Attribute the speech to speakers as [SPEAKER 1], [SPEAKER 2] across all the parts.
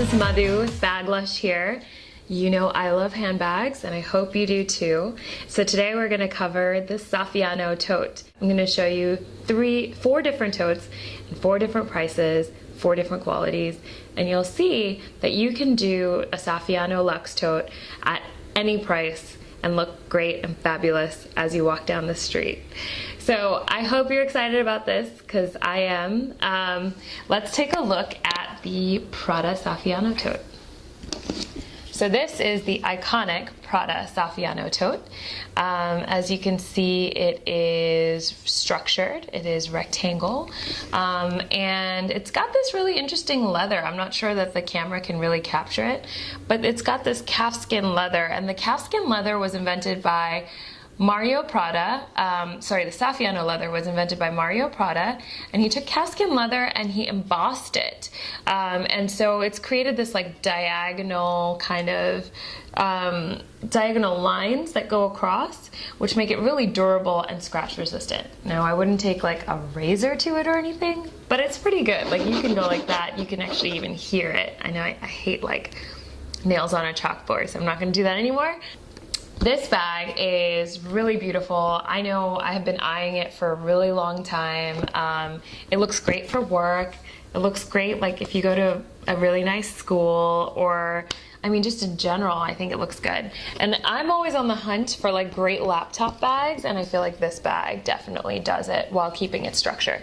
[SPEAKER 1] is Madhu with Baglush here. You know I love handbags, and I hope you do too. So today we're going to cover the Saffiano tote. I'm going to show you four different totes in 4 different prices, 4 different qualities, and you'll see that you can do a Saffiano Luxe tote at any price and look great and fabulous as you walk down the street. So I hope you're excited about this, because I am. Let's take a look at the Prada Saffiano tote. So this is the iconic Prada Saffiano tote. As you can see, it is structured, it is rectangle, and it's got this really interesting leather. I'm not sure that the camera can really capture it, but it's got this calfskin leather, and the calfskin leather was invented by Mario Prada. The Saffiano leather was invented by Mario Prada, and he took calfskin leather and he embossed it. And so it's created this like diagonal kind of diagonal lines that go across, which make it really durable and scratch resistant. Now I wouldn't take like a razor to it or anything, but it's pretty good. Like you can go like that, you can actually even hear it. I know I hate like nails on a chalkboard, so I'm not gonna do that anymore. This bag is really beautiful. I know I have been eyeing it for a really long time. It looks great for work. It looks great like if you go to a really nice school, or I mean just in general, I think it looks good. And I'm always on the hunt for like great laptop bags, and I feel like this bag definitely does it while keeping its structure.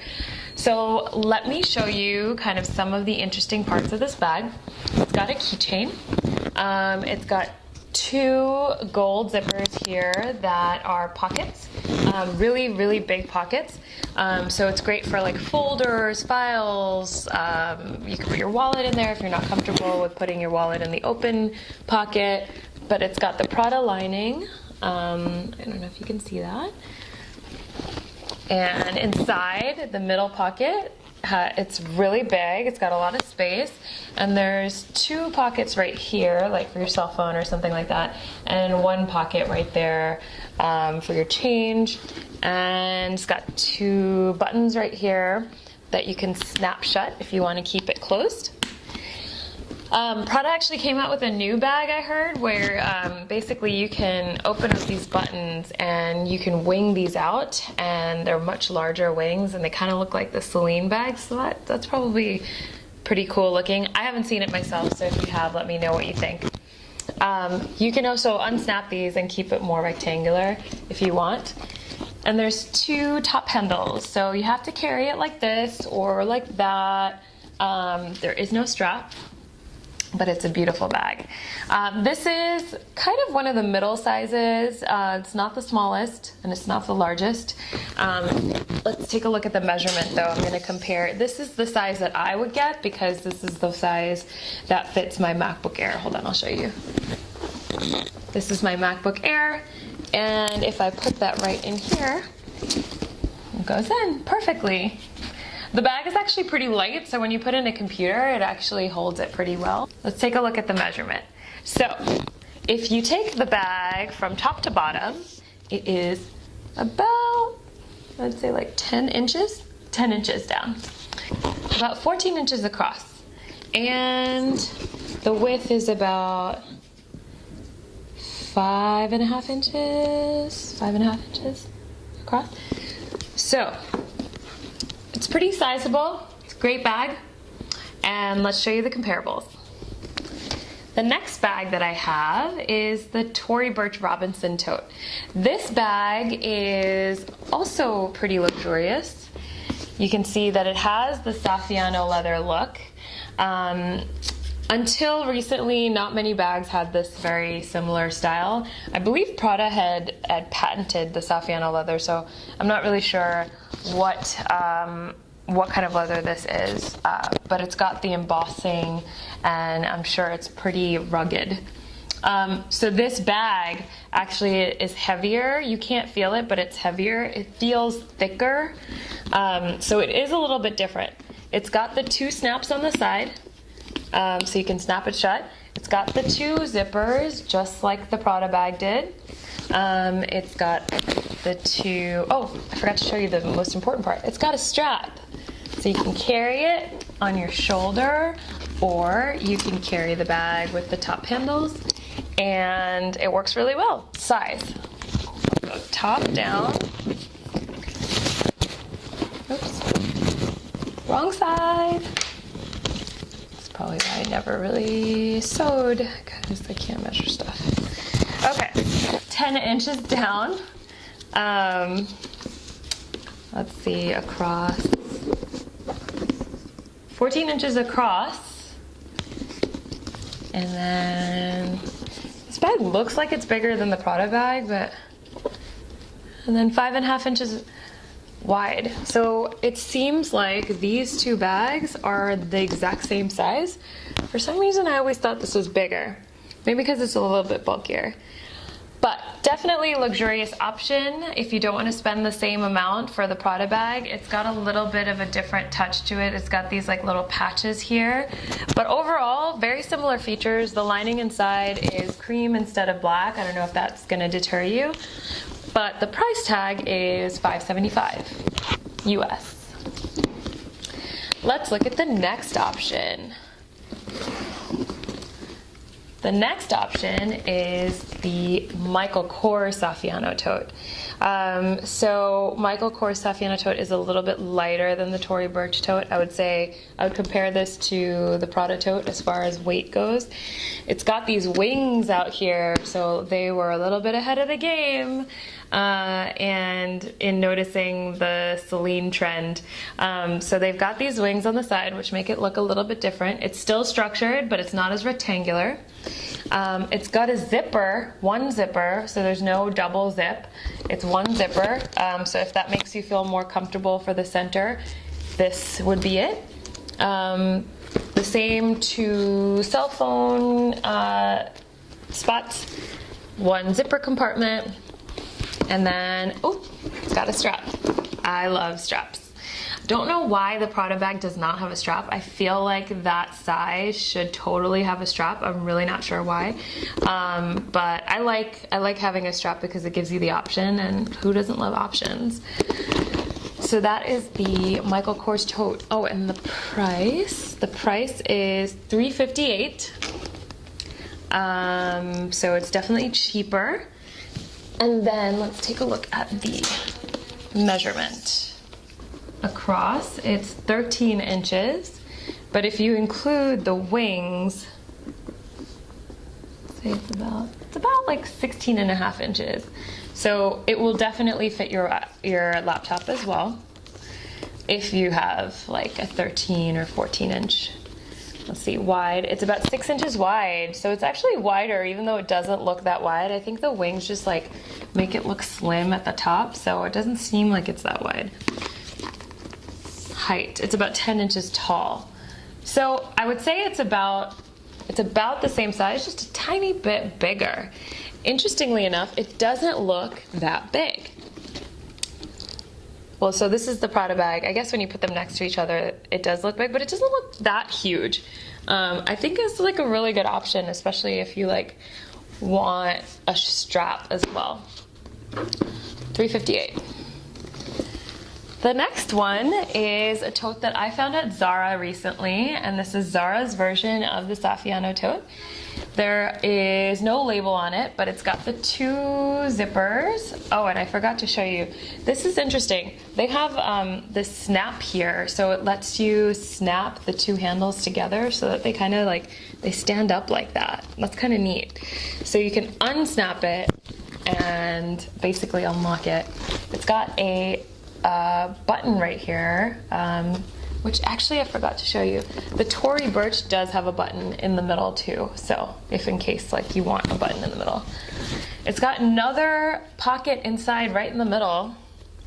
[SPEAKER 1] So let me show you kind of some of the interesting parts of this bag. It's got a keychain. It's got 2 gold zippers here that are pockets, really big pockets. So it's great for like folders, files. You can put your wallet in there if you're not comfortable with putting your wallet in the open pocket. But it's got the Prada lining. I don't know if you can see that. And inside the middle pocket, it's really big, it's got a lot of space, and there's 2 pockets right here, like for your cell phone or something like that, and 1 pocket right there for your change. And it's got 2 buttons right here that you can snap shut if you want to keep it closed. Prada actually came out with a new bag, I heard, where basically you can open up these buttons and you can wing these out, and they're much larger wings, and they kind of look like the Celine bags, so that's probably pretty cool looking. I haven't seen it myself, so if you have, let me know what you think. You can also unsnap these and keep it more rectangular if you want. And there's 2 top handles, so you have to carry it like this or like that. There is no strap, but it's a beautiful bag. This is kind of one of the middle sizes. It's not the smallest and it's not the largest. Let's take a look at the measurement though. I'm gonna compare. This is the size that I would get because this is the size that fits my MacBook Air. Hold on, I'll show you. This is my MacBook Air, and if I put that right in here, it goes in perfectly. The bag is actually pretty light, so when you put in a computer, it actually holds it pretty well. Let's take a look at the measurement. So, if you take the bag from top to bottom, it is about, I'd say like 10 inches down. About 14 inches across. And the width is about 5.5 inches across. So, it's pretty sizable, it's a great bag, and let's show you the comparables. The next bag that I have is the Tory Burch Robinson tote. This bag is also pretty luxurious. You can see that it has the Saffiano leather look. Until recently, not many bags had this very similar style. I believe Prada had patented the Saffiano leather, so I'm not really sure what kind of leather this is, but it's got the embossing, and I'm sure it's pretty rugged. So this bag actually is heavier. You can't feel it, but it's heavier. It feels thicker, so it is a little bit different. It's got the 2 snaps on the side, so you can snap it shut. It's got the 2 zippers, just like the Prada bag did. It's got the 2, oh, I forgot to show you the most important part. It's got a strap, so you can carry it on your shoulder or you can carry the bag with the top handles, and it works really well. Size. Go top down. Oops. Wrong side. That's probably why I never really sewed, because I can't measure stuff. Okay, 10 inches down. Let's see, across. 14 inches across. And then this bag looks like it's bigger than the Prada bag, but, and then 5.5 inches wide. So it seems like these two bags are the exact same size. For some reason, I always thought this was bigger. Maybe because it's a little bit bulkier. But definitely a luxurious option if you don't want to spend the same amount for the Prada bag. It's got a little bit of a different touch to it. It's got these like little patches here. But overall, very similar features. The lining inside is cream instead of black. I don't know if that's going to deter you. But the price tag is $575 US. Let's look at the next option. The next option is the Michael Kors Saffiano tote. So Michael Kors Saffiano tote is a little bit lighter than the Tory Burch tote. I would say I would compare this to the Prada tote as far as weight goes. It's got these wings out here, so they were a little bit ahead of the game. And in noticing the Celine trend. So they've got these wings on the side, which make it look a little bit different. It's still structured, but it's not as rectangular. It's got a zipper, one zipper, so there's no double zip. It's one zipper, so if that makes you feel more comfortable for the center, this would be it. The same two cell phone spots, one zipper compartment, and then, oh, it's got a strap. I love straps. Don't know why the Prada bag does not have a strap. I feel like that size should totally have a strap. I'm really not sure why. But I like having a strap because it gives you the option, and who doesn't love options? So that is the Michael Kors tote. Oh, and the price is $358. So it's definitely cheaper. And then let's take a look at the measurement. Across, it's 13 inches, but if you include the wings, say it's about like 16.5 inches. So it will definitely fit your laptop as well. If you have like a 13 or 14 inch, let's see, wide. It's about 6 inches wide, so it's actually wider even though it doesn't look that wide. I think the wings just like make it look slim at the top, so it doesn't seem like it's that wide. Height, it's about 10 inches tall. So I would say it's about the same size, just a tiny bit bigger. Interestingly enough, it doesn't look that big. Well, so this is the Prada bag. I guess when you put them next to each other, it does look big, but it doesn't look that huge. I think it's like a really good option, especially if you like want a strap as well. $358. The next one is a tote that I found at Zara recently, and this is Zara's version of the Saffiano tote. There is no label on it, but it's got the two zippers. Oh, and I forgot to show you. This is interesting. They have this snap here, so it lets you snap the two handles together so that they kind of like, they stand up like that. That's kind of neat. So you can unsnap it and basically unlock it. It's got a button right here, which actually I forgot to show you. The Tory Burch does have a button in the middle too, so if in case like you want a button in the middle. It's got another pocket inside right in the middle,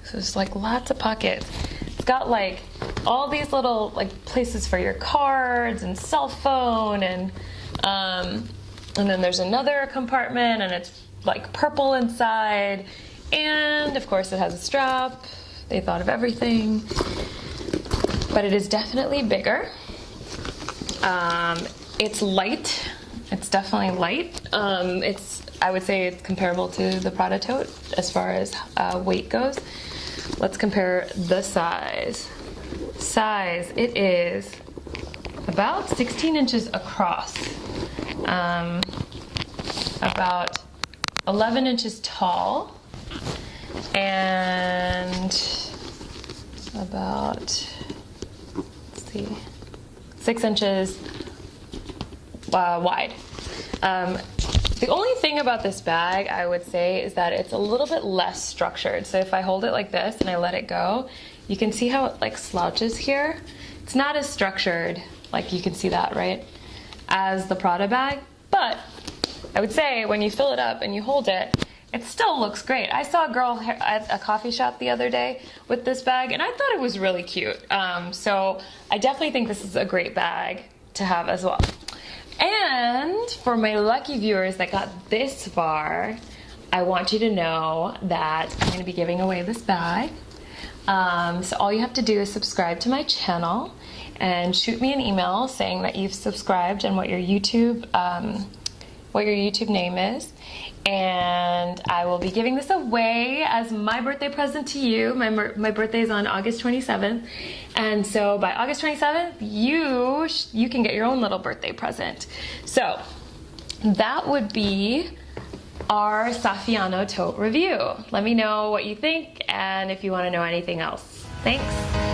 [SPEAKER 1] so there's like lots of pockets. It's got like all these little like places for your cards and cell phone, and then there's another compartment, and it's like purple inside, and of course it has a strap. They thought of everything. But it is definitely bigger. It's light. It's definitely light. I would say it's comparable to the Prada tote as far as weight goes. Let's compare the size. It is about 16 inches across, about 11 inches tall, and about, let's see, 6 inches wide. The only thing about this bag, I would say, is that it's a little bit less structured. So if I hold it like this and I let it go, you can see how it like slouches here. It's not as structured, like you can see that, right, as the Prada bag. But I would say when you fill it up and you hold it, it still looks great. I saw a girl at a coffee shop the other day with this bag, and I thought it was really cute. So I definitely think this is a great bag to have as well. And for my lucky viewers that got this far, I want you to know that I'm going to be giving away this bag. So all you have to do is subscribe to my channel and shoot me an email saying that you've subscribed and what your YouTube name is. And I will be giving this away as my birthday present to you. My birthday is on August 27th. And so by August 27th, you can get your own little birthday present. So that would be our Saffiano tote review. Let me know what you think and if you want to know anything else. Thanks.